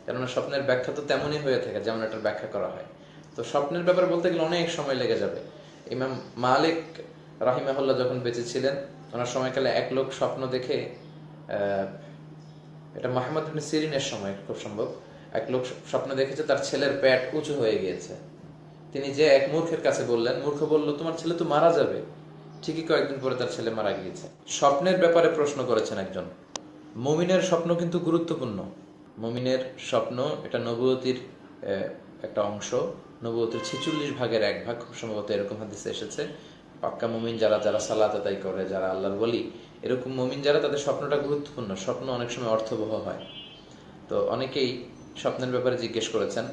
কেননা স্বপ্নের ব্যাখ্যা তো তেমনই হয়ে থাকে যেমন এটার ব্যাখ্যা করা হয়। তো স্বপ্নের ব্যাপারে বলতে গেলে অনেক সময় লেগে যাবে। ইমাম মালিক রাহিমাহুল্লাহ যখন বেঁচে ছিলেন, ওনার সময়কালে এক লোক স্বপ্ন দেখে, এটা মোহাম্মদ ইবনে সিরিনের সময় খুব সম্ভব, এক লোক স্বপ্ন দেখেছে তার ছেলের পেট উঁচু হয়ে গিয়েছে। তিনি যে এক মূর্খের কাছে বললেন, মূর্খ বলল তোমার ছেলে তো মারা যাবে। ঠিকই কয়েকদিন পরে তার ছেলে মারা গিয়েছে। স্বপ্নের ব্যাপারে প্রশ্ন করেছেন একজন। মুমিনের স্বপ্ন কিন্তু গুরুত্বপূর্ণ। মুমিনের স্বপ্ন এটা নবুয়তির একটা অংশ। নবুয়তির 46 ভাগের এক ভাগ খুব সম্ভবত, এরকম হাদিসে এসেছে। পাক্কা মুমিন যারা, যারা সালাত আদায় করে, যারা আল্লাহর ওয়ালি, এরকম মুমিন যারা, তাদের স্বপ্নটা গুরুত্বপূর্ণ। স্বপ্ন অনেক সময় অর্থবহ হয়। তো অনেকেই স্বপ্নের ব্যাপারে জিজ্ঞেস করেছেন।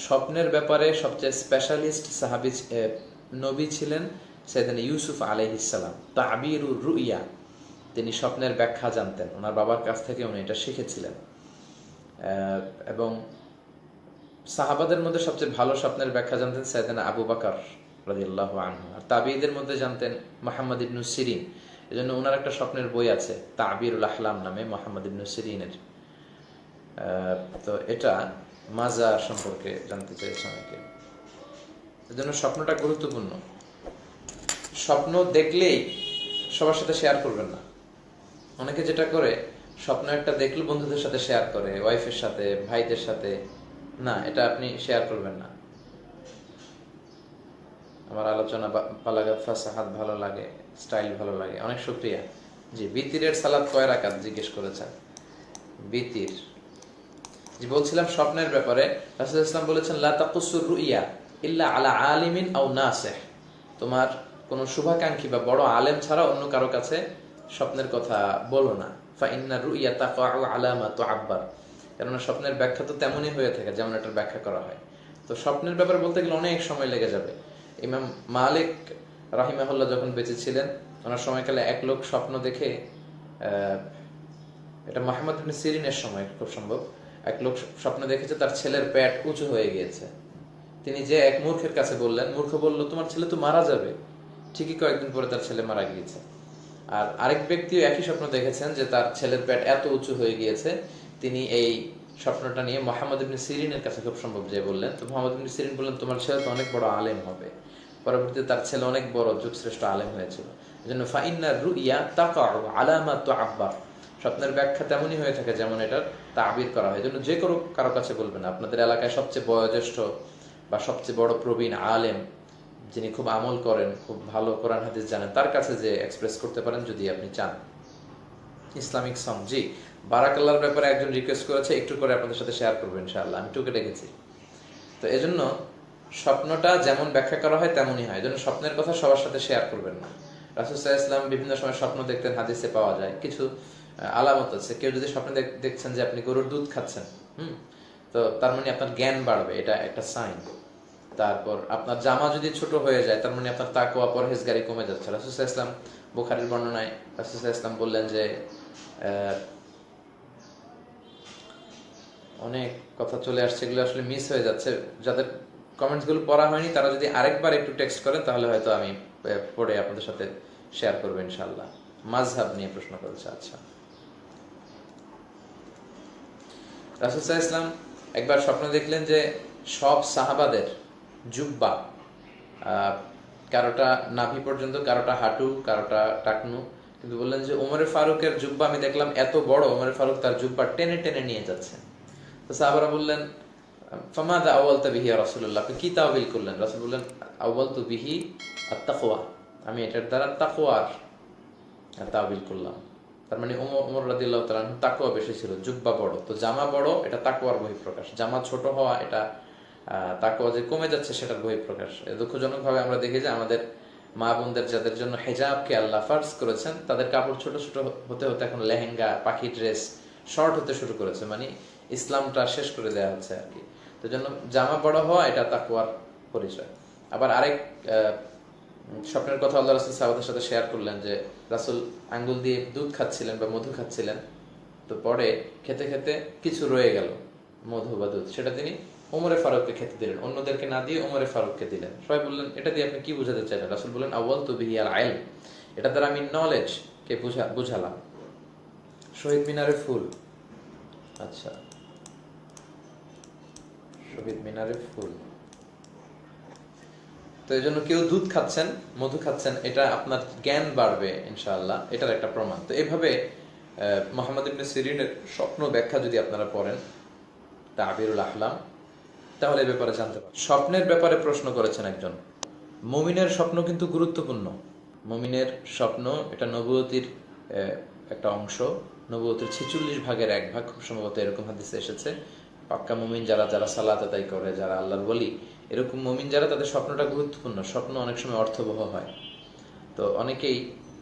স্বপ্নের ব্যাপারে সবচেয়ে স্পেশালিস্ট সাহাবী নবী ছিলেন সাইয়েদনা ইউসুফ আলাইহিস সালাম। তাবিরুর রুইয়া, তিনি স্বপ্নের ব্যাখ্যা জানতেন, ওনার বাবার কাছ থেকে উনি এটা শিখেছিলেন। এবং সাহাবাদের মধ্যে সবচেয়ে ভালো স্বপ্নের ব্যাখ্যা জানতেন সাইয়েদনা আবু বকর রাদিয়াল্লাহু আনহু। আর তাবিঈদের মধ্যে জানতেন মুহাম্মদ ইবনে সিরিন। এজন্য ওনার একটা স্বপ্নের বই আছে তাবিরুল আহলাম নামে, মুহাম্মদ ইবনে সিরিনের। তো এটা মাজার সম্পর্কে জানতে চেয়েছে অনেকে। এজন্য স্বপ্নটা গুরুত্বপূর্ণ। স্বপ্ন দেখলেই সবার সাথে শেয়ার করবেন না। অনেকে যেটা করে, স্বপ্ন একটা দেখলে বন্ধুদের সাথে শেয়ার করে, ওয়াইফের সাথে, ভাইদের সাথে। না, এটা আপনি শেয়ার করবেন না। আমার আলোচনা বালাগাত ফাসাহাত ভালো লাগে, স্টাইল ভালো লাগে, অনেক শুকরিয়া। জি, বিতিরের সালাত কয় রাকাত জিজ্ঞেস করেছেন। বিতির, জি বলছিলাম স্বপ্নের ব্যাপারে রাসূলুল্লাহ সাল্লাল্লাহু আলাইহি ওয়াসাল্লাম বলেছেন, লা তাকুসুর রুইয়া ইল্লা আলা আলিমিন আও নাসিহ। তোমার কোন শুভাকাঙ্ক্ষী বা বড় আলেম ছাড়া অন্য কারো কাছে স্বপ্নের কথা বলো না। ফা ইন্না রুইয়া তাকাউ আলা মা তুআব্বার। কেননা স্বপ্নের ব্যাখ্যা তো তেমনই হয়ে থাকে যেমন এটার ব্যাখ্যা করা হয়। তো স্বপ্নের ব্যাপারে বলতে গেলে অনেক সময় লেগে যাবে। ইমাম মালিক রাহিমাহুল্লাহ যখন বেঁচে ছিলেন, ওনার সময়কালে এক লোক স্বপ্ন দেখে, এটা মোহাম্মদ ইবনে সিরিনের সময় খুব সম্ভব, এক লোক স্বপ্ন দেখেছে তার ছেলের পেট উঁচু হয়ে গিয়েছে। তিনি যে এক মূর্খের কাছে বললেন, মূর্খ বলল তোমার ছেলে তো মারা যাবে। ঠিকই কয়েকদিন পরে তার ছেলে মারা গিয়েছে। আর আরেক ব্যক্তিও একই স্বপ্ন দেখেছেন যে তার ছেলের পেট এত উঁচু হয়ে গিয়েছে। তিনি এই স্বপ্নটা নিয়ে মোহাম্মদ ইবনে সিরিনের কাছে খুব সম্ভব যে বললেন। তো মোহাম্মদ ইবনে সিরিন বললেন তোমার ছেলে তো অনেক বড় আলেম হবে। পরবর্তীতে তার ছেলে অনেক বড় যুগশ্রেষ্ঠ আলেম হয়েছিল। এজন্য ফাইন্না রুইয়া তাকাউ আলা মা তুআব্বার। স্বপ্নের ব্যাখ্যা তেমনই হয়ে থাকে যেমন এটার তাবির করা হয়। এজন্য যে কারো কাছে বলবেন না। আপনাদের এলাকায় সবচেয়ে বয়োজ্যেষ্ঠ বা সবচেয়ে বড় প্রবীণ আলেম, যিনি খুব আমল করেন, খুব ভালো কোরআন হাদিস জানেন, তার কাছে যে এক্সপ্রেস করতে পারেন যদি আপনি চান। ইসলামিক সং, জি বারাকাল্লাহর ব্যাপারে একজন রিকোয়েস্ট করেছে, একটু করে আপনাদের সাথে শেয়ার করবো ইনশাআল্লাহ, আমি টুকে রেখেছি। তো এজন্য স্বপ্নটা যেমন ব্যাখ্যা করা হয় তেমনই হয়। এজন্য স্বপ্নের কথা সবার সাথে শেয়ার করবেন না। রাসূল সাল্লাল্লাহু আলাইহি ওয়াসাল্লাম বিভিন্ন সময় স্বপ্ন দেখতেন, হাদিসে পাওয়া যায়। কিছু আলামত আছে। কেউ যদি স্বপ্নে দেখছেন যে আপনি গরুর দুধ খাচ্ছেন, তো তার মানে আপনার জ্ঞান বাড়বে, এটা একটা সাইন। তারপর আপনার জামা যদি ছোট হয়ে যায়, তার মানে আপনার তাকওয়া পরহেজগারি কমে যাচ্ছে। রাসূল সাল্লাল্লাহু আলাইহি ওয়াসাল্লাম বুখারীর বর্ণনায় রাসূল সাল্লাল্লাহু আলাইহি ওয়াসাল্লাম বললেন যে, অনেক কথা চলে আসছে, এগুলো আসলে মিস হয়ে যাচ্ছে। যাদের কমেন্টস গুলো পড়া হয়নি তারা যদি আরেকবার একটু টেক্সট করেন তাহলে হয়তো আমি পড়ে আপনাদের সাথে শেয়ার করবো ইনশাআল্লাহ। মাযহাব নিয়ে প্রশ্ন করেছে। আচ্ছা, রাসূল সাল্লাল্লাহু আলাইহি ওয়াসাল্লাম একবার স্বপ্ন দেখলেন যে সব সাহাবাদের জুব্বা, কারোটা নাভি পর্যন্ত, কারোটা হাঁটু, কারোটা টাকনু, কিন্তু বললেন যে ওমরে ফারুকের জুব্বা আমি দেখলাম এত বড়, ওমরে ফারুক তার জুব্বা টেনে টেনে নিয়ে যাচ্ছে। তো সাহাবারা বললেন ফামাযা আওয়ালতা বিহি ইয়া রাসূলুল্লাহ, আপনি কি তাওয়িল করলেন? রাসূল বললেন আওয়ালতু বিহি আত-তাকওয়া, আমি এটার দ্বারা তাকওয়ার তাওয়িল করলাম। তার মানে ওমর রাদিয়াল্লাহু তাআলা তাকওয়া বেশি ছিল, জুব্বা বড়। তো জামা বড়, এটা তাকওয়ার বহিঃপ্রকাশ। জামা ছোট হওয়া, এটা তাকওয়া যে কমে যাচ্ছে সেটার বহিঃপ্রকাশ। দুঃখজনকভাবে আমরা দেখি যে আমাদের মা বোনদের যাদের জন্য হিজাবকে আল্লাহ ফারজ করেছেন, তাদের কাপড় ছোট ছোট হতে হতে এখন লেহেঙ্গা, পাখি ড্রেস, শর্ট হতে শুরু করেছে। মানে ইসলামটা শেষ করে দেওয়া হচ্ছে আর কি। তো জন্য জামা বড় হওয়া এটা তাকওয়ার পরিচয়। আবার আরেক স্বপ্নের কথা আল্লাহ রাসূল সাহাবাদের সাথে শেয়ার করলেন যে রাসূল আঙ্গুল দিয়ে দুধ খাচ্ছিলেন বা মধু খাচ্ছিলেন। তো পরে খেতে খেতে কিছু রয়ে গেল, মধু বা দুধ, সেটা তিনি ওমরে ফারুককে খেতে দিলেন, অন্যদেরকে না দিয়ে ওমরে ফারুককে দিলেন। সবাই বললেন এটা দিয়ে আপনি কি বোঝাতে চাইলেন? রাসূল বললেন আওয়ালতু বিহি আল ইলম, এটা দ্বারা আমি নলেজ কে বুঝালাম। শহীদ মিনারে ফুল, আচ্ছা শহীদ মিনারে ফুল। তো এই জন্য কেউ দুধ খাচ্ছেন, মধু খাচ্ছেন, এটা আপনার জ্ঞান বাড়বে ইনশাআল্লাহ, এটার একটা প্রমাণ। তো এইভাবে মুহাম্মদ ইবনে সিরিনের স্বপ্ন ব্যাখ্যা যদি আপনারা পড়েন তাবিরুল আহলাম, তাহলে এই ব্যাপারে জানতে পারেন। স্বপ্নের ব্যাপারে প্রশ্ন করেছেন একজন। মুমিনের স্বপ্ন কিন্তু গুরুত্বপূর্ণ। মুমিনের স্বপ্ন এটা নবুয়তির একটা অংশ, নবুয়তির 46 ভাগের 1 ভাগ, খুব সম্ভবত এরকম হাদিসে এসেছে। পাক্কা মুমিন যারা যারা সালাত আদায় করে, যারা আল্লাহর ওয়ালি, এরকম মুমিন যারা, তাদের স্বপ্নটা গুরুত্বপূর্ণ। স্বপ্ন অনেক সময় অর্থবহ হয়। তো অনেকেই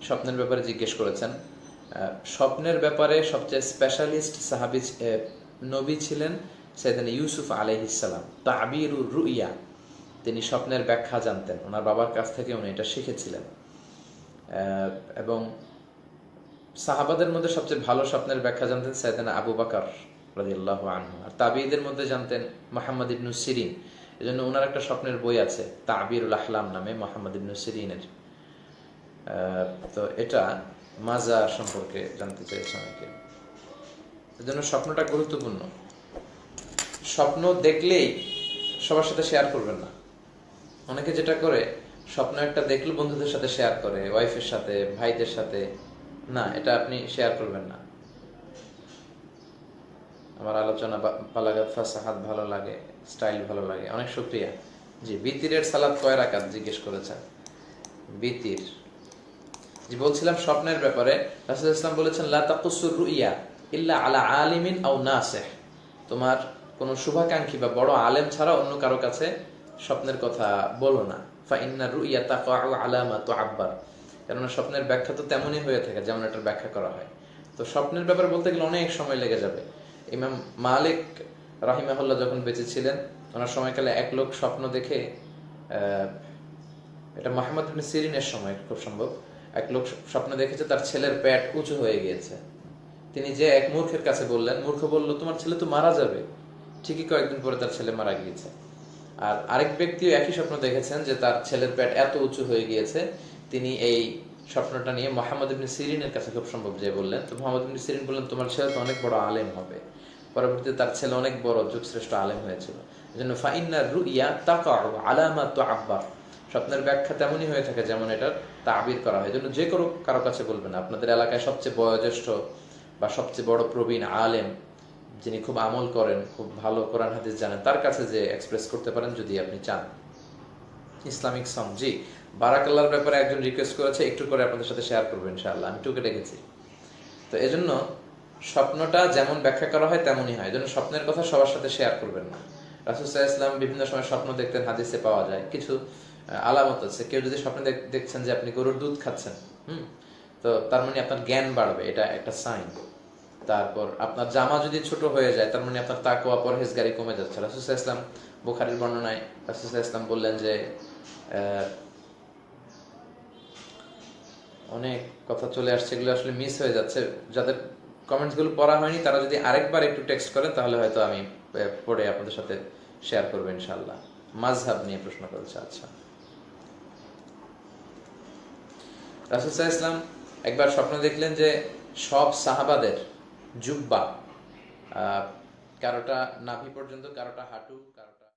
স্বপ্নের ব্যাপারে জিজ্ঞেস করেছেন। স্বপ্নের ব্যাপারে সবচেয়ে স্পেশালিস্ট সাহাবী নবী ছিলেন সাইয়েদনা ইউসুফ আলাইহিস সালাম। তাবিরুর রুইয়া, তিনি স্বপ্নের ব্যাখ্যা জানতেন, ওনার বাবার কাছ থেকে উনি এটা শিখেছিলেন। এবং সাহাবাদের মধ্যে সবচেয়ে ভালো স্বপ্নের ব্যাখ্যা জানতেন সাইয়েদনা আবু বকর রাদিয়াল্লাহু আনহু। আর তাবিঈদের মধ্যে জানতেন মুহাম্মদ ইবনে সিরিন। এজন্য ওনার একটা স্বপ্নের বই আছে তাবিরুল আহলাম নামে, মুহাম্মদ ইবনে সিরিনের। তো এটা মাজার সম্পর্কে জানতে চেয়েছে অনেকে। এজন্য স্বপ্নটা গুরুত্বপূর্ণ। স্বপ্ন দেখলেই সবার সাথে শেয়ার করবেন না। অনেকে যেটা করে, স্বপ্ন একটা দেখলো বন্ধুদের সাথে শেয়ার করে, ওয়াইফের সাথে, ভাইদের সাথে। না, এটা আপনি শেয়ার করবেন না। আমার আলোচনা বালাগাত ফাসাহাত ভালো লাগে, স্টাইল ভালো লাগে, অনেক শুকরিয়া। জি, বিতিরের সালাত কয় রাকাত জিজ্ঞেস করেছেন। বিতির, জি বলছিলাম স্বপ্নের ব্যাপারে রাসূলুল্লাহ সাল্লাল্লাহু আলাইহি ওয়াসাল্লাম বলেছেন লা তাকুসুর রুইয়া ইল্লা আলা আলিমিন আও নাসিহ। তোমার কোনো শুভাকাঙ্ক্ষী বা বড় আলেম ছাড়া অন্য কারো কাছে স্বপ্নের কথা বলো না। ফা ইন্না রুইয়া তাকাউ আলা মা তুআব্বার, কারণ স্বপ্নের ব্যাখ্যা তো তেমনই হয়ে থাকে যেমন এটার ব্যাখ্যা করা হয়। তো স্বপ্নের ব্যাপারে বলতে গেলে অনেক সময় লেগে যাবে। ইমাম মালিক রাহিমাহুল্লাহ যখন বেঁচে ছিলেন, ওনার সময়কালে এক লোক স্বপ্ন দেখে, এটা মুহাম্মদ ইবনে সিরিনের সময় খুব সম্ভব, এক লোক স্বপ্ন দেখেছে তার ছেলের পেট উঁচু হয়ে গিয়েছে। তিনি যে এক মূর্খের কাছে বললেন, মূর্খ বলল তোমার ছেলে তো মারা যাবে। ঠিকই কয়েকদিন পরে তার ছেলে মারা গিয়েছে। আর আরেক ব্যক্তিও একই স্বপ্ন দেখেছেন যে তার ছেলের পেট এত উঁচু হয়ে গিয়েছে। তিনি এই স্বপ্নটা নিয়ে মুহাম্মদ ইবনে সিরিনের কাছে খুব সম্ভব যে বললেন। তো মুহাম্মদ ইবনে সিরিন বললেন তোমার ছেলে তো অনেক বড় আলেম হবে। পরবর্তীতে তার ছেলে অনেক বড় যুগশ্রেষ্ঠ আলেম হয়েছিল। এজন্য ফাইন্না রুইয়া তাকাউ আলা মা তুআব্বার, স্বপ্নের ব্যাখ্যা তেমনই হয়ে থাকে যেমন এটার তাবির করা হয়। এজন্য যে কারো কাছে বলবেন। আপনাদের এলাকায় সবচেয়ে বয়োজ্যেষ্ঠ বা সবচেয়ে বড় প্রবীণ আলেম, যিনি খুব আমল করেন, খুব ভালো কোরআন হাদিস জানেন, তার কাছে যে এক্সপ্রেস করতে পারেন যদি আপনি চান। ইসলামিক সং, জি বারাকাল্লাহর ব্যাপারে একজন রিকোয়েস্ট করেছে, একটু করে আপনাদের সাথে শেয়ার করবো ইনশাআল্লাহ, আমি টুকে রেখেছি। তো এজন্য স্বপ্নটা যেমন ব্যাখ্যা করা হয় তেমনই হয়। এজন্য স্বপ্নের কথা সবার সাথে শেয়ার করবেন না। রাসূল সাল্লাল্লাহু আলাইহি ওয়াসাল্লাম বিভিন্ন সময় স্বপ্ন দেখতেন, হাদিসে পাওয়া যায়। কিছু আলামত আছে। কেউ যদি স্বপ্নে দেখছেন যে আপনি গরুর দুধ খাচ্ছেন, তো তার মানে আপনার জ্ঞান বাড়বে, এটা একটা সাইন। তারপর আপনার জামা যদি ছোট হয়ে যায়, তার মানে আপনার তাকওয়া পরহেজগারি কমে যাচ্ছে। রাসূল সাল্লাল্লাহু আলাইহি ওয়াসাল্লাম বুখারীর বর্ণনায় রাসূল সাল্লাল্লাহু আলাইহি ওয়াসাল্লাম বললেন যে অনেক কথা চলে আসছে, এগুলো আসলে মিস হয়ে যাচ্ছে। যাদের কমেন্টস গুলো পড়া হয়নি তারা যদি আরেকবার একটু টেক্সট করেন তাহলে হয়তো আমি পড়ে আপনাদের সাথে শেয়ার করবো ইনশাআল্লাহ। মাযহাব নিয়ে প্রশ্ন করেছে। আচ্ছা, রাসূল সাল্লাল্লাহু আলাইহি ওয়াসাল্লাম একবার স্বপ্ন দেখলেন যে সব সাহাবাদের জুব্বা, কারোটা নাভি পর্যন্ত, কারোটা হাঁটু, কারোটা